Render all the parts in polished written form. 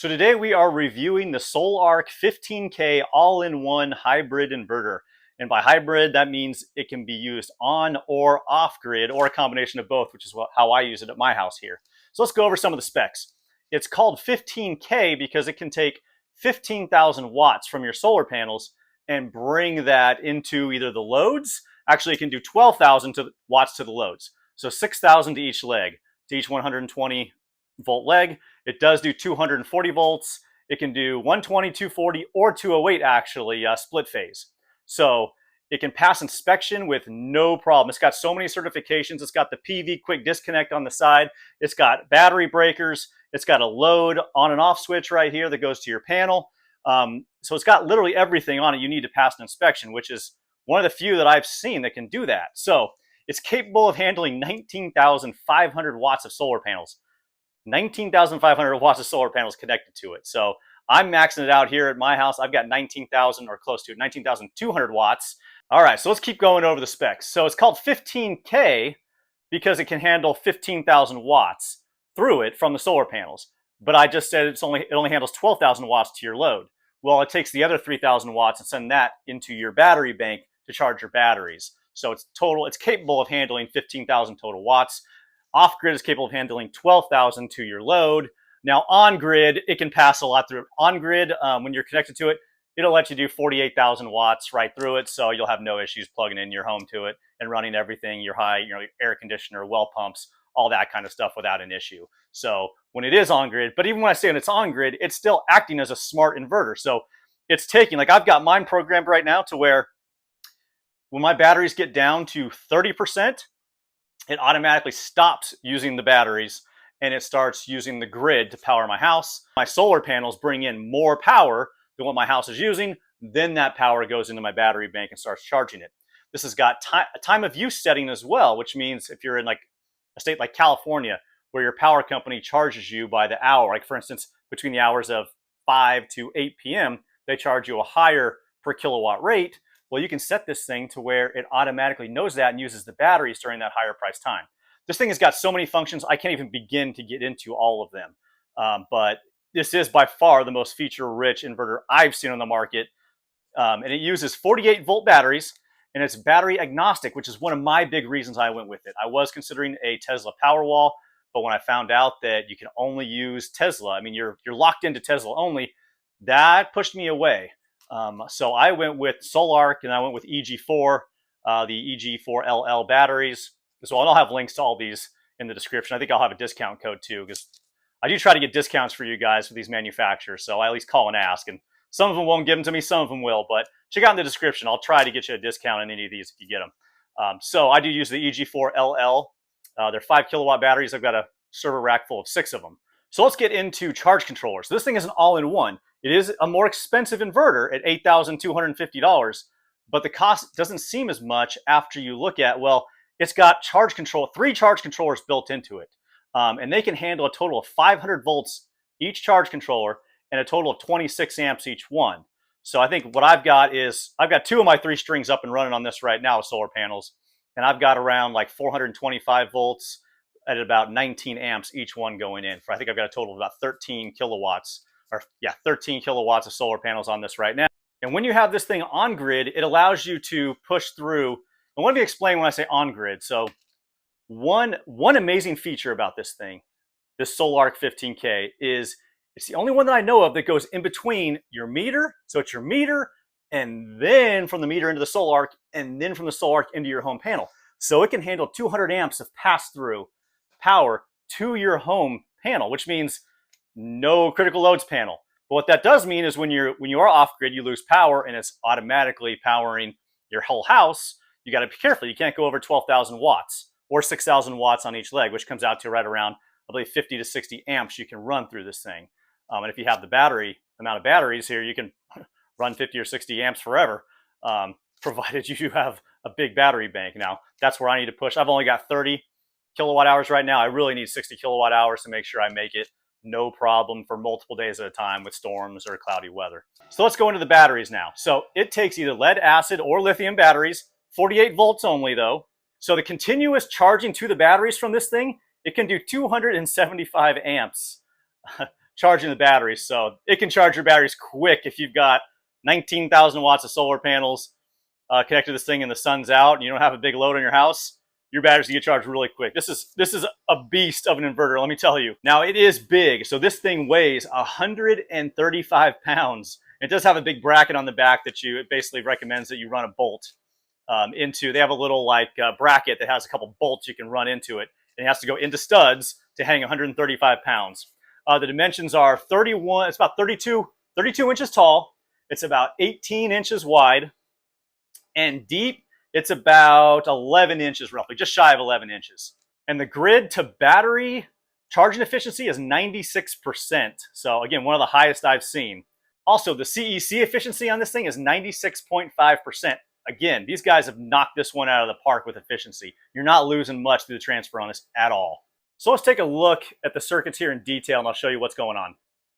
So today we are reviewing the Sol-Ark 15K all-in-one hybrid inverter. And by hybrid, that means it can be used on or off grid or a combination of both, which is how I use it at my house here. So let's go over some of the specs. It's called 15K because it can take 15,000 watts from your solar panels and bring that into either the loads. Actually, it can do 12,000 watts to the loads. So 6,000 to each leg, to each 120 volt leg. It does do 240 volts. It can do 120, 240, or 208 actually, split phase. So it can pass inspection with no problem. It's got so many certifications. It's got the PV quick disconnect on the side. It's got battery breakers. It's got a load on and off switch right here that goes to your panel. So it's got literally everything on it you need to pass an inspection, which is one of the few that I've seen that can do that. So it's capable of handling 19,500 watts of solar panels. 19,500 watts of solar panels connected to it. So I'm maxing it out here at my house. I've got 19,000 or close to 19,200 watts. All right, so let's keep going over the specs. So it's called 15K because it can handle 15,000 watts through it from the solar panels. But I just said it only handles 12,000 watts to your load. Well, it takes the other 3,000 watts and send that into your battery bank to charge your batteries. So it's capable of handling 15,000 total watts. Off-grid is capable of handling 12,000 to your load. Now, on-grid, it can pass a lot through. On-grid, when you're connected to it, it'll let you do 48,000 watts right through it, so you'll have no issues plugging in your home to it and running everything, your air conditioner, well pumps, all that kind of stuff without an issue. So when it is on-grid, but even when I say when it's on-grid, it's still acting as a smart inverter. So it's taking, like I've got mine programmed right now to where when my batteries get down to 30%, it automatically stops using the batteries and it starts using the grid to power my house. My solar panels bring in more power than what my house is using. Then that power goes into my battery bank and starts charging it. This has got a time of use setting as well, which means if you're in like a state like California, where your power company charges you by the hour, like for instance, between the hours of 5 to 8 p.m., they charge you a higher per kilowatt rate. Well, you can set this thing to where it automatically knows that and uses the batteries during that higher price time. This thing has got so many functions, I can't even begin to get into all of them. But this is by far the most feature-rich inverter I've seen on the market. And it uses 48 volt batteries, and it's battery agnostic, which is one of my big reasons I went with it. I was considering a Tesla Powerwall, but when I found out that you can only use Tesla, I mean, you're locked into Tesla only, that pushed me away. So I went with Sol-Ark and I went with EG4, the EG4LL batteries. So I'll have links to all these in the description. I think I'll have a discount code too, because I do try to get discounts for you guys for these manufacturers. So I at least call and ask, and some of them won't give them to me, some of them will, but check out in the description. I'll try to get you a discount on any of these if you get them. So I do use the EG4LL. They're 5 kilowatt batteries. I've got a server rack full of 6 of them. So let's get into charge controllers. This thing is an all-in-one. It is a more expensive inverter at $8,250, but the cost doesn't seem as much after you look at, well, it's got 3 charge controllers built into it. And they can handle a total of 500 volts each charge controller and a total of 26 amps each one. So I think what I've got is, I've got 2 of my 3 strings up and running on this right now with solar panels. And I've got around like 425 volts at about 19 amps each one going in. I think I've got a total of about 13 kilowatts, 13 kilowatts of solar panels on this right now. And when you have this thing on grid, it allows you to push through. And let me explain when I say on grid. So one amazing feature about this thing, this Sol-Ark 15K, is it's the only one that I know of that goes in between your meter. So it's your meter, and then from the meter into the Sol-Ark, and then from the Sol-Ark into your home panel. So it can handle 200 amps of pass-through power to your home panel, which means no critical loads panel. But what that does mean is when you are off grid, you lose power and it's automatically powering your whole house. You got to be careful. You can't go over 12,000 watts or 6,000 watts on each leg, which comes out to right around, I believe, 50 to 60 amps you can run through this thing. And if you have the amount of batteries here, you can run 50 or 60 amps forever, provided you have a big battery bank. Now, that's where I need to push. I've only got 30 kilowatt hours right now. I really need 60 kilowatt hours to make sure I make it no problem for multiple days at a time with storms or cloudy weather. So let's go into the batteries now. So it takes either lead acid or lithium batteries, 48 volts only though. So the continuous charging to the batteries from this thing, it can do 275 amps charging the batteries. So it can charge your batteries quick if you've got 19,000 watts of solar panels connected to this thing and the sun's out and you don't have a big load on your house. Your batteries can get charged really quick. This is a beast of an inverter, let me tell you. Now it is big, so this thing weighs 135 pounds. It does have a big bracket on the back that it basically recommends that you run a bolt into. They have a little like bracket that has a couple bolts you can run into it. And it has to go into studs to hang 135 pounds. The dimensions are 31, it's about 32 inches tall. It's about 18 inches wide, and deep it's about 11 inches roughly, just shy of 11 inches. And the grid to battery charging efficiency is 96%. So again, one of the highest I've seen. Also, the CEC efficiency on this thing is 96.5%. Again, these guys have knocked this one out of the park with efficiency. You're not losing much through the transfer on this at all. So let's take a look at the circuits here in detail and I'll show you what's going on.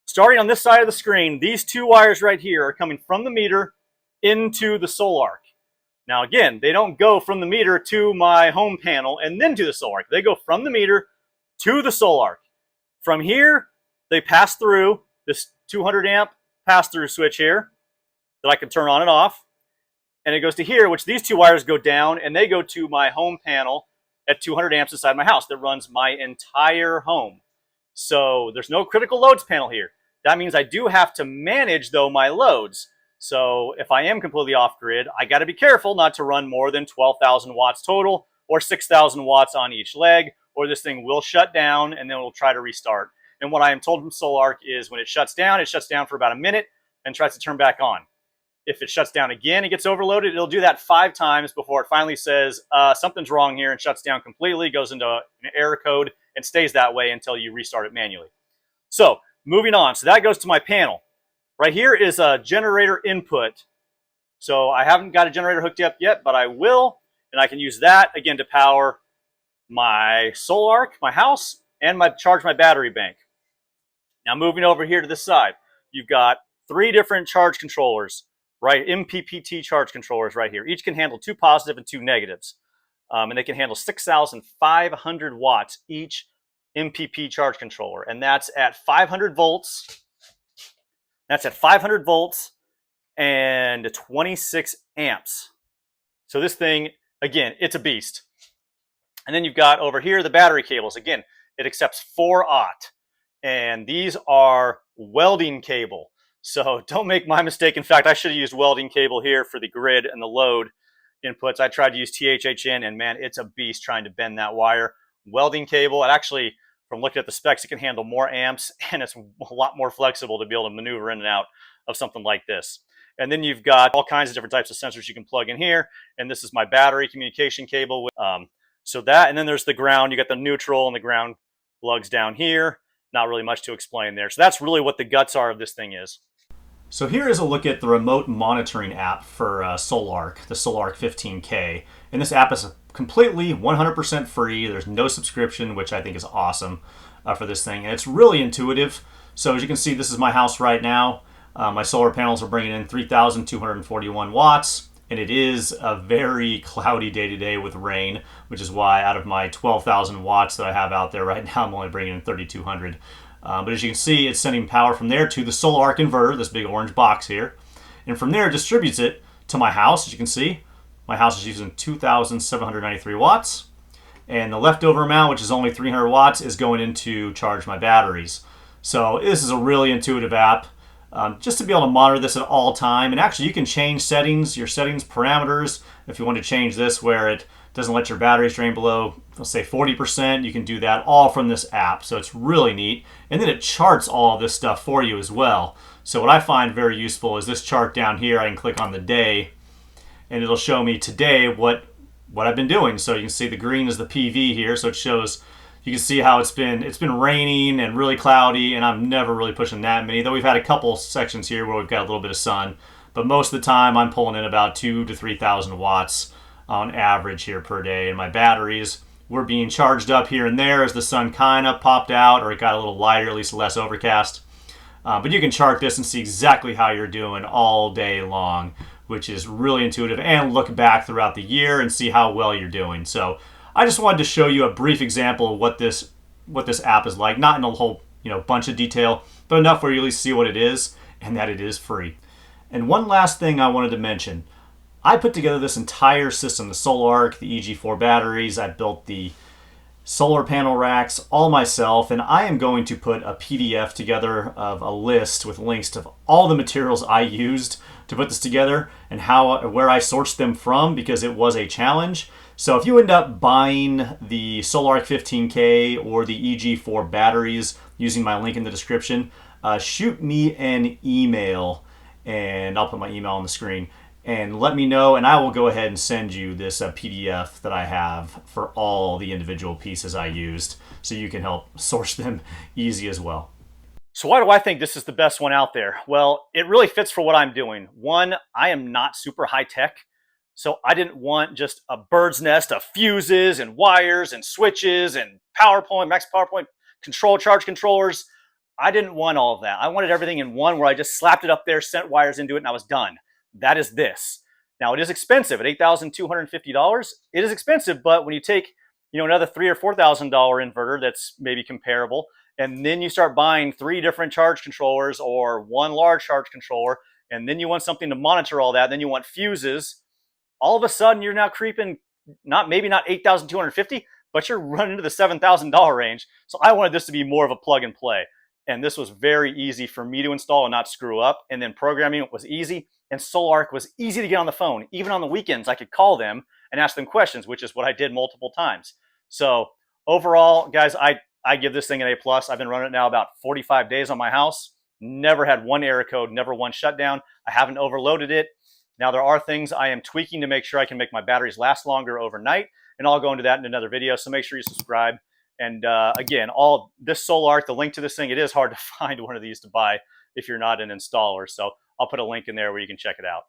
Starting on this side of the screen, these two wires right here are coming from the meter into the Sol-Ark. Now again, they don't go from the meter to my home panel and then to the Sol-Ark. They go from the meter to the Sol-Ark. From here, they pass through this 200 amp pass-through switch here that I can turn on and off. And it goes to here, which these two wires go down and they go to my home panel at 200 amps inside my house that runs my entire home. So there's no critical loads panel here. That means I do have to manage though my loads. So if I am completely off grid, I got to be careful not to run more than 12,000 watts total or 6,000 watts on each leg, or this thing will shut down and then we'll try to restart. And what I am told from Sol-Ark is when it shuts down for about a minute and tries to turn back on. If it shuts down again, it gets overloaded, it'll do that 5 times before it finally says something's wrong here and shuts down completely, goes into an error code and stays that way until you restart it manually. So moving on, so that goes to my panel. Right here is a generator input. So I haven't got a generator hooked up yet, but I will, and I can use that again to power my Sol-Ark, my house, and charge my battery bank. Now moving over here to this side, you've got 3 different charge controllers, right? MPPT charge controllers right here. Each can handle 2 positive and 2 negatives. And they can handle 6,500 watts each MPP charge controller. And that's at 500 volts. That's at 500 volts and 26 amps. So this thing, again, it's a beast. And then you've got over here the battery cables. Again, it accepts 4-aught. And these are welding cable. So don't make my mistake. In fact, I should have used welding cable here for the grid and the load inputs. I tried to use THHN, and man, it's a beast trying to bend that wire. Welding cable, it actually, from looking at the specs, it can handle more amps, and it's a lot more flexible to be able to maneuver in and out of something like this. And then you've got all kinds of different types of sensors you can plug in here. And this is my battery communication cable. So that, and then there's the ground. You got the neutral and the ground lugs down here. Not really much to explain there. So that's really what the guts are of this thing is. So here is a look at the remote monitoring app for Sol-Ark, the Sol-Ark 15K. And this app is completely 100% free. There's no subscription, which I think is awesome for this thing. And it's really intuitive. So as you can see, this is my house right now. My solar panels are bringing in 3,241 watts. And it is a very cloudy day today with rain, which is why out of my 12,000 watts that I have out there right now, I'm only bringing in 3,200. But as you can see, it's sending power from there to the Sol-Ark inverter, this big orange box here. And from there, it distributes it to my house. As you can see, my house is using 2,793 watts. And the leftover amount, which is only 300 watts, is going in to charge my batteries. So this is a really intuitive app. Just to be able to monitor this at all time. And actually, you can change settings, your settings parameters. If you want to change this where it doesn't let your batteries drain below, let's say 40%, you can do that all from this app. So it's really neat. And then it charts all of this stuff for you as well. So what I find very useful is this chart down here. I can click on the day and it'll show me today what I've been doing. So you can see the green is the PV here. So it shows, you can see how it's been raining and really cloudy, and I'm never really pushing that many, though we've had a couple sections here where we've got a little bit of sun. But most of the time I'm pulling in about 2,000 to 3,000 watts on average here per day. And my batteries were being charged up here and there as the sun kind of popped out, or it got a little lighter, at least less overcast. But you can chart this and see exactly how you're doing all day long, which is really intuitive, and look back throughout the year and see how well you're doing. So I just wanted to show you a brief example of what this app is like, not in a whole bunch of detail, but enough where you at least see what it is and that it is free. And one last thing I wanted to mention. I put together this entire system, the Sol-Ark, the EG4 batteries. I built the solar panel racks all myself, and I am going to put a PDF together of a list with links to all the materials I used to put this together and where I sourced them from, because it was a challenge. So if you end up buying the Sol-Ark 15K or the EG4 batteries using my link in the description, shoot me an email, and I'll put my email on the screen, and let me know, and I will go ahead and send you this PDF that I have for all the individual pieces I used, so you can help source them easy as well. So why do I think this is the best one out there? Well, it really fits for what I'm doing. One, I am not super high tech, so I didn't want just a bird's nest of fuses and wires and switches and PowerPoint, max PowerPoint charge controllers. I didn't want all of that. I wanted everything in one where I just slapped it up there, sent wires into it, and I was done. That is this. Now, it is expensive at $8,250. It is expensive, but when you take, another $3,000 or $4,000 inverter that's maybe comparable, and then you start buying 3 different charge controllers or 1 large charge controller, and then you want something to monitor all that, then you want fuses, all of a sudden you're now creeping, maybe not $8,250, but you're running into the $7,000 range. So I wanted this to be more of a plug and play. And this was very easy for me to install and not screw up. And then programming it was easy. And Sol-Ark was easy to get on the phone. Even on the weekends, I could call them and ask them questions, which is what I did multiple times. So overall, guys, I give this thing an A+. I've been running it now about 45 days on my house. Never had one error code, never one shutdown. I haven't overloaded it. Now, there are things I am tweaking to make sure I can make my batteries last longer overnight. And I'll go into that in another video. So make sure you subscribe. And again, all this Sol-Ark, the link to this thing, it is hard to find one of these to buy if you're not an installer. So I'll put a link in there where you can check it out.